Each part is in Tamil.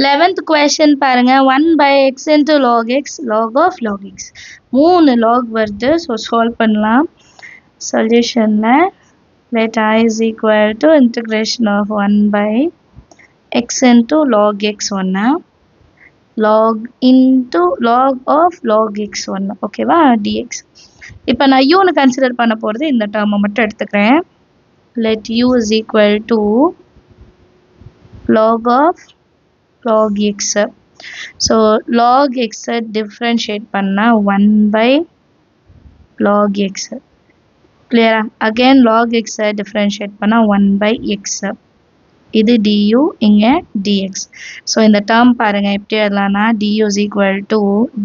11th question பாருங்க 1 by x into log x log of log x 3 log வருது so solve பண்ணலாம் சொல்யூஷன்ல let I is equal to integration of 1 by x into log x 1 log into log of log x 1 ஓகேவா dx இப்போ நான் u னு கன்சிடர் பண்ண போறது இந்த டேர்மை மட்டும் எடுத்துக்கிறேன் let u is equal to log of log x so log x differentiate panna 1 by log x clear again log x differentiate panna 1 by x இது du இங்க dx so இந்த term பாருங்க எப்படி எழுதலாம்னா du is equal to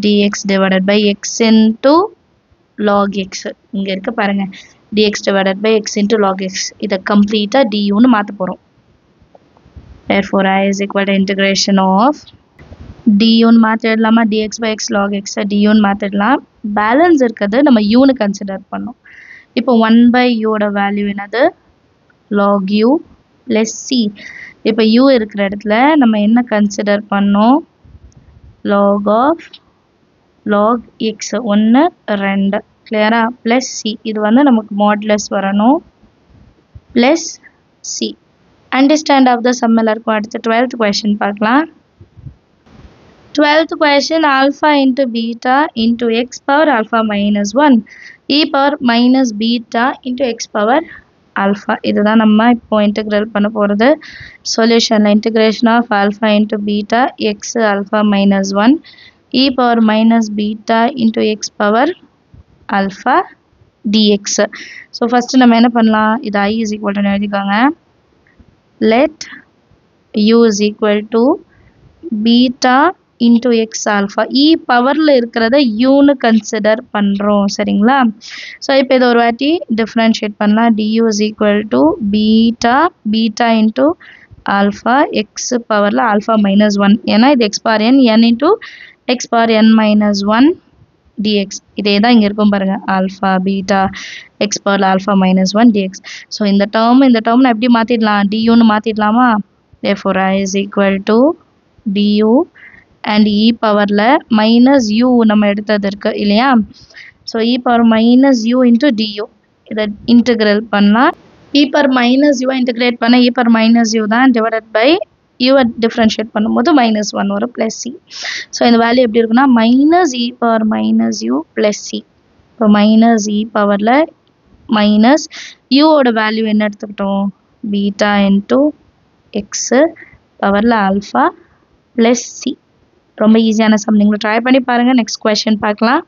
dx divided by x into log x இங்க இருக்கு பாருங்க dx divided by x into log x இத கம்ப்ளீட்டா du னு மாத்த போறோம் therefore I is equal to integration of du னு மாத்திடலாமா dx by x log x du னு மாத்திடலாம் பேலன்ஸ் இருக்குது நம்ம u னு கன்சிடர் பண்ணோம் இப்போ 1 by u ஓட வேல்யூ என்னது log u plus c இப்போ u இருக்கிற இடத்துல நம்ம என்ன கன்சிடர் பண்ணோம் log of log x 1 2 கிளியரா plus c இது வந்து நமக்கு மாடுலஸ் வரணும் plus c understand of the sum எல்லாருக்கும் அடுத்து 12th question பார்க்கலாம் 12th question alpha into beta into x power alpha minus 1 e power minus beta into x power alpha இதுதான் நம்ம இப்போ இன்டெகிரல் பண்ண போறது சொல்யூஷன்ல integration of alpha into beta x alpha minus 1 e power minus beta into x power alpha dx so first நம்ம என்ன பண்ணலாம் இது I is equal to எழுதிக்கோங்க let u is equal to beta into x alpha e பவர்ல இருக்கிறத u னு கன்சிடர் பண்றோம் சரிங்களா சோ இப்போ இத ஒரு வாட்டி டிஃபரன்ஷியேட் பண்ணலாம் du is equal to beta into alpha x பவர்ல alpha minus 1 ஏனா இது x power n into x power n minus 1 dx இதே தான் இங்க இருக்கும் பாருங்க alpha beta x power alpha minus 1 dx so இந்த term நான் எப்படி மாத்திடலாம் du னு மாத்திடலாமா therefore I is equal to du and e பவர்ல minus u நம்ம எடுத்தது இருக்கு இல்லையா so e power minus u into du இத இன்டெகிரல் பண்ணா e power minus u integrate பண்ண e power minus u தான் divided by u differentiate பண்ணும்போது minus 1 வரும் plus c so இந்த வேல்யூ எப்படி இருக்குன்னா minus e power minus u plus c இப்போ minus e பவர்ல minus u ஓட வேல்யூ என்ன எடுத்துக்கிட்டோம் beta into x பவர்ல alpha plus c ரொம்ப ஈஸியான சம் நீங்க ட்ரை பண்ணி பாருங்க நெக்ஸ்ட் क्वेश्चन பார்க்கலாம்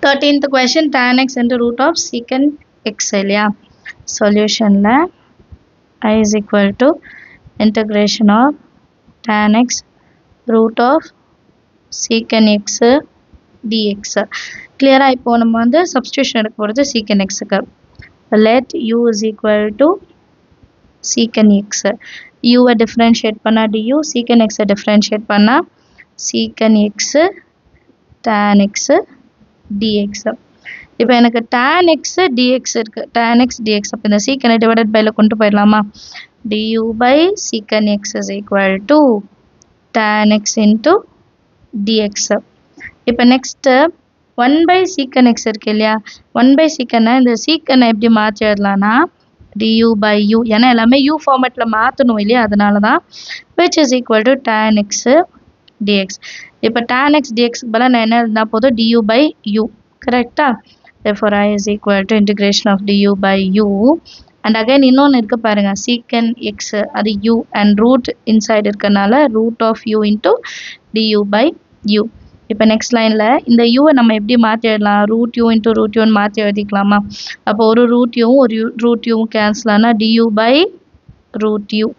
13th question tan x into root of secant x இல்லையா சொல்யூஷன்ல I is equal to integration of tan x root of secant x dx clear இப்போ நம்ம வந்து சப்ஸ்டிட்யூஷன் எடுக்க போறது secant x க்கு let u is equal to secant x u differentiate பண்ணா du secant x differentiate பண்ணா secant x tan x dx இப்போ எனக்கு tan x dx இருக்கு tan x dx அப்ப இந்த secant divided by ல கொண்டு போயிடலாமா du by secant x is equal to tan x into dx இப்போ next 1 by secant x இருக்கு இல்லையா 1 by secant இந்த secant எப்படி மாத்தி எழுதலாம்னா du by u ஏன்னா எல்லாமே u ஃபார்மட்ல மாத்தணும் இல்லையா அதனால தான் which is equal to tan x dx இப்போ tan x dx க்கு பதிலா நான் என்ன எழுதினா போதும் du by u கரெக்ட்டா therefore I is equal to integration of du by u and again இன்னொன்னு இருக்கு பாருங்க secant x அது u and root inside இருக்கனால root of u into du by u இப்போ நெக்ஸ்ட் லைன்ல இந்த u நம்ம எப்படி மாத்தி எழுதலாம் root u into root u ன்னு மாத்தி எழுதிக்கலாமா அப்போ ஒரு root u ஒரு root u கேன்சல் ஆனா du by root u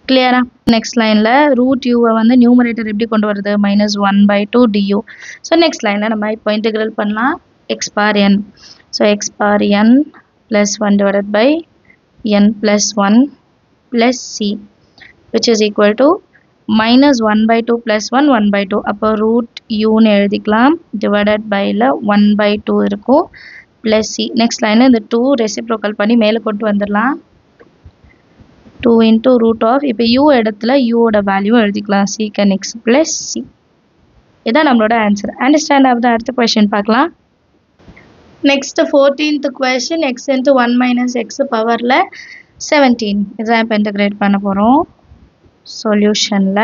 கிளியரா நெக்ஸ்ட் லைன்ல root u வந்து நியூமரேட்டர் எப்படி கொண்டு வருது -1 by 2 du சோ நெக்ஸ்ட் லைன்ல நம்ம இப்போ இன்டெகிரல் பண்ணலாம் x power n so x power n plus 1 divided by n plus 1 plus c which is equal to minus 1 by 2 plus 1 1 by 2 அப்போ root u னு எழுதிக்கலாம் divided by ல 1 by 2 இருக்கும் plus c next line இந்த 2 reciprocal பண்ணி மேல கொண்டு வந்துடலாம் 2 into root of இப்போ u இடத்துல u ஓட வேல்யூ எழுதிக்கலாம் secant x plus c. இதான் நம்மளோட ஆன்சர். அண்டர்ஸ்டாண்ட் ஆகுது. அடுத்த கொஸ்டின் பார்க்கலாம். Next 14th question x into 1 minus x பவர்ல 17. இதான் இப்போ இன்டகிரேட் பண்ண போகிறோம். சொல்யூஷனில்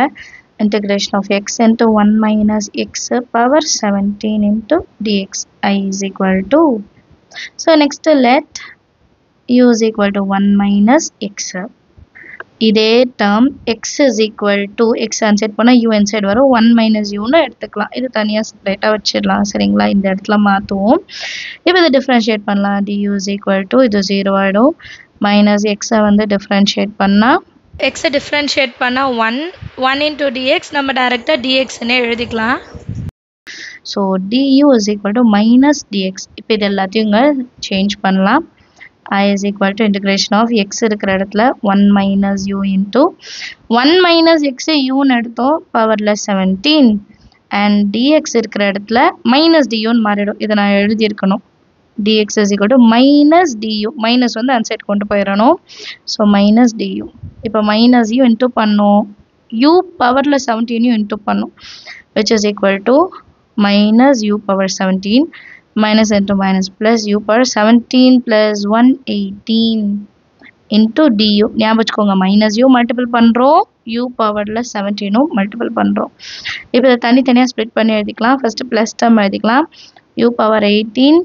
integration of x into 1 minus x power 17 into dx I is equal to. So next let u is equal to 1 minus x. இதே term x is equal to x answer பண்ணா u inside வரும் 1 minus u னு எடுத்துக்கலாம். இது தனியா செப்பரேட்டா வச்சிடலாம். சரிங்களா? இந்த இடத்துல மாத்துவோம். இப்போ இதை டிஃபரன்ஷியேட் பண்ணலாம். du is equal to இது 0 ஆயிடும். மைனஸ் x வந்து டிஃபரன்ஷியேட் பண்ணா x டிஃபரன்ஷியேட் பண்ணா 1 into dx நம்ம டைரக்டா dx னே எழுதிக்கலாம். So du is equal to minus dx. இப்போ இது எல்லாத்தையும் இங்கே சேஞ்ச் பண்ணலாம். I is equal to integration of x இருக்கிற இடத்துல 1 minus u into 1 minus x u னு எடுத்தோம் பவர்ல 17 and dx இருக்கிற இடத்துல minus du னு மாறிடும். இதை நான் எழுதியிருக்கணும். dx is equal to minus du. Minus வந்து அன்சைட் கொண்டு போயிடணும். So minus du. இப்போ மைனஸ் u இன்ட்டு பண்ணோம். u பவரில் 17 இன்ட்டு பண்ணோம். which is equal to minus u power 17 minus into minus plus u power 17 plus 1 18 into du. ஞாபகம் வச்சுக்கோங்க. மைனஸ் u மல்டிபிள் பண்ணுறோம். u பவரில் 17 மல்டிபிள் பண்ணுறோம். இப்போ இதை தனித்தனியாக ஸ்ப்ளிட் பண்ணி எழுதிக்கலாம். ஃபஸ்ட்டு ப்ளஸ் டேர்ம் எழுதிக்கலாம். u பவர் 18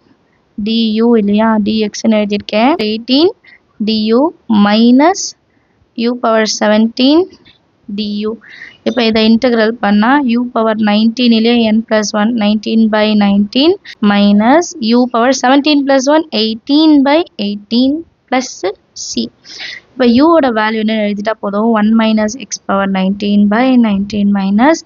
du இல்லையா dxன்னு எழுதியிருக்கேன். 18 du minus u power 17 du. இப்போ இதை இன்டெக்ரல் பண்ணா u பவர் 19 இல்லையா n plus 1 19 by 19 minus u power 17 plus 1 18 by 18 plus c. இப்போ u ஓட வேல்யூன்னு எழுதிட்டா போதும். 1 minus x power 19 by 19 minus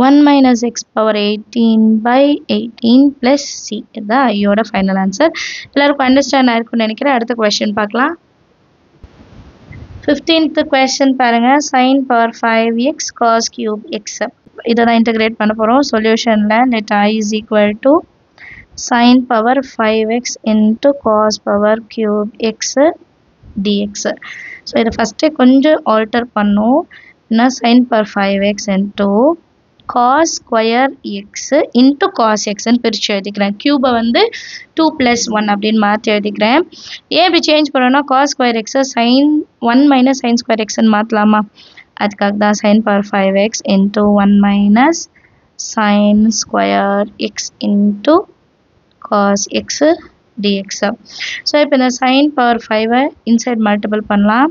1 minus x power 18 by 18 plus c. இதுதான் ஐயோட ஃபைனல் ஆன்சர். எல்லாருக்கும் அண்டர்ஸ்டாண்ட் ஆயிருக்கும்னு நினைக்கிறேன். அடுத்த கொஸ்டின் பார்க்கலாம். 15th question பாருங்க. sin power 5x cos cube x. இதை தான் இன்டகிரேட் பண்ண போகிறோம். சொல்யூஷனில் let I is equal to sin power 5x into cos power cube x dx. So இதை ஃபஸ்ட்டு கொஞ்சம் ஆல்டர் பண்ணோம். என்ன sin power 5x into cos square x into cos x ன்னு பிரித்து எழுதிக்கிறேன். கியூபை வந்து 2 plus 1 அப்படின்னு மாற்றி எழுதிக்கிறேன். ஏன் இப்படி சேஞ்ச் பண்ணோன்னா cos square x sin 1 minus sin square x ன்னு மாற்றலாமா? அதுக்காக தான் sin power 5x into 1 minus sin square x into cos x dx. So இப்போ இந்த sin power 5 இன்சைட் மல்டிபிள் பண்ணலாம்.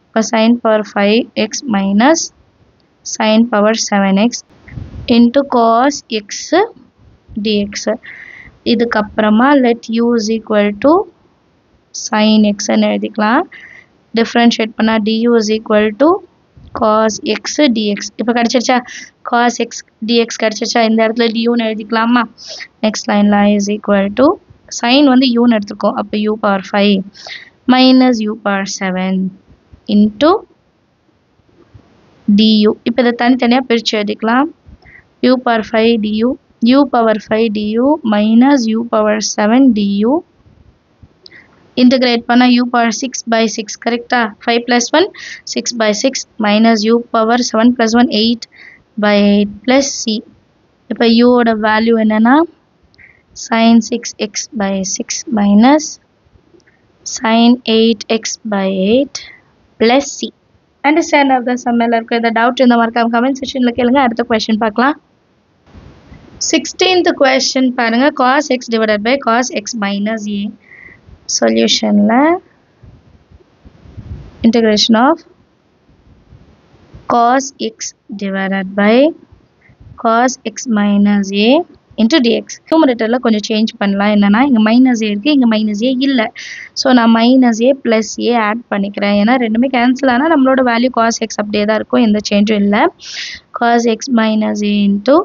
இப்போ sin power 5x minus sin power 7x into cos x dx. இதுக்கப்புறமா let u is equal to sin x ன்னு எழுதிக்கலாம். டிஃப்ரென்ஷியேட் பண்ணா du is equal to cos x dx. இப்போ கிடைச்சிருச்சா? cos x dx கிடைச்சிருச்சா? இந்த இடத்துல du ன்னு எழுதிக்கலாமா? நெக்ஸ்ட் லைனில் is equal to sin வந்து u ன்னு எடுத்துருக்கோம். அப்போ u power 5 minus u power 7 into du. இப்போ இதை தனித்தனியாக பிரித்து எழுதிக்கலாம். u power 5 du, u power 5 du minus u power 7 du. Integrate பண்ணா u power 6 by 6 கரெக்டா? 5 plus 1 6 by 6 minus u power 7 plus 1 8 by 8 plus c. இப்போ u ஓட வேல்யூ என்னன்னா sin 6x by 6 minus sin 8x by 8 plus c. Understand of the sum எல்லாருக்கும் எதாவது டவுட் இந்த மறக்காம கமெண்ட் செக்ஷனில் கேளுங்க. அடுத்த கொஸ்டின் பார்க்கலாம். 16th question பாருங்க. cos x divided by cos x minus a. சொல்யூஷனில் integration of cos x divided by cos x minus a into dx. நியூமரேட்டரில் கொஞ்சம் சேஞ்ச் பண்ணலாம். என்னன்னா இங்கே மைனஸ் ஏ இருக்குது, இங்கே மைனஸ் ஏ இல்லை. ஸோ நான் minus A plus A add பண்ணிக்கிறேன். ஏன்னா ரெண்டுமே கேன்சல் ஆனால் நம்மளோட வேல்யூ cos x அப்படியே தான் இருக்கும், எந்த சேஞ்சும் இல்லை. cos x minus a into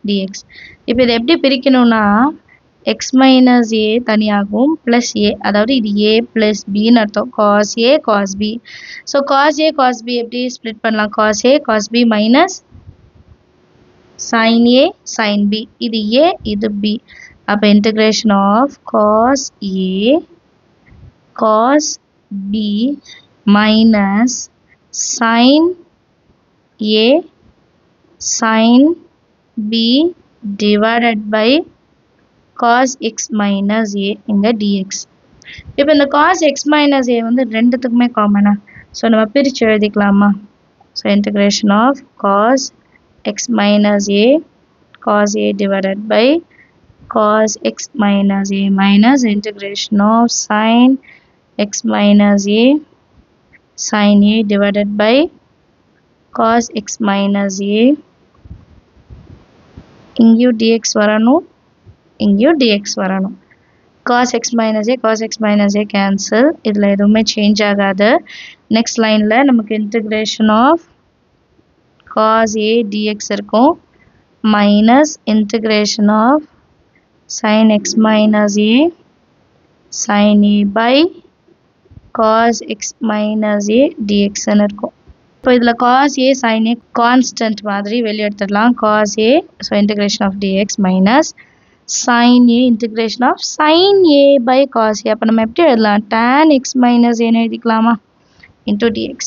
dx. இப்போ இதை எப்படி பிரிக்கணும்னா x minus a தனியாகும் plus A, அதாவது இது a ப்ளஸ் பின்னு அர்த்தம். cos a cos b. So cos a cos b எப்படி ஸ்ப்ளிட் பண்ணலாம்? cos a cos b minus sin a sin b. இது a இது b. அப்போ integration of cos a cos b minus sin A sin B divided by cos x minus A இங்க dx. இப்போ இந்த cos x minus A வந்து ரெண்டுத்துக்குமே காமனா, ஸோ நம்ம பிரித்து எழுதிக்கலாமா? So integration of cos x minus A cos A divided by cos x minus A minus integration of sin x minus A sin A divided by cos x minus A. இங்கேயும் dx வரணும், இங்கேயும் dx வரணும். cos x minus A cancel. இதில் எதுவுமே சேஞ்ச் ஆகாது. நெக்ஸ்ட் லைனில் நமக்கு integration of cos A dx இருக்கும், minus integration of sin x minus A sin A by cos x minus A dx இருக்கும். இப்போ இதில் cos A sin A constant மாதிரி வெளியே எடுத்துடலாம். cos A, so integration of dx minus sin A integration of sin A by cos A. அப்போ நம்ம எப்படி எழுதலாம்? tan x minus A எழுதிக்கலாமா? into dx.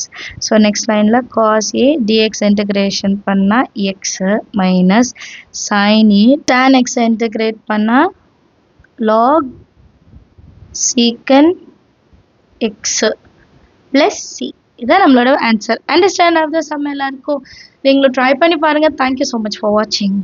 So next lineல cos A dx integration பண்ணா x minus sin A tan x integrate பண்ணா log secant x plus c. இதான் நம்மளோட answer. Understand of the sum எல்லாருக்கும் நீங்களும் ட்ரை பண்ணி பாருங்க. தேங்க்யூ ஸோ மச் ஃபார் வாட்சிங்.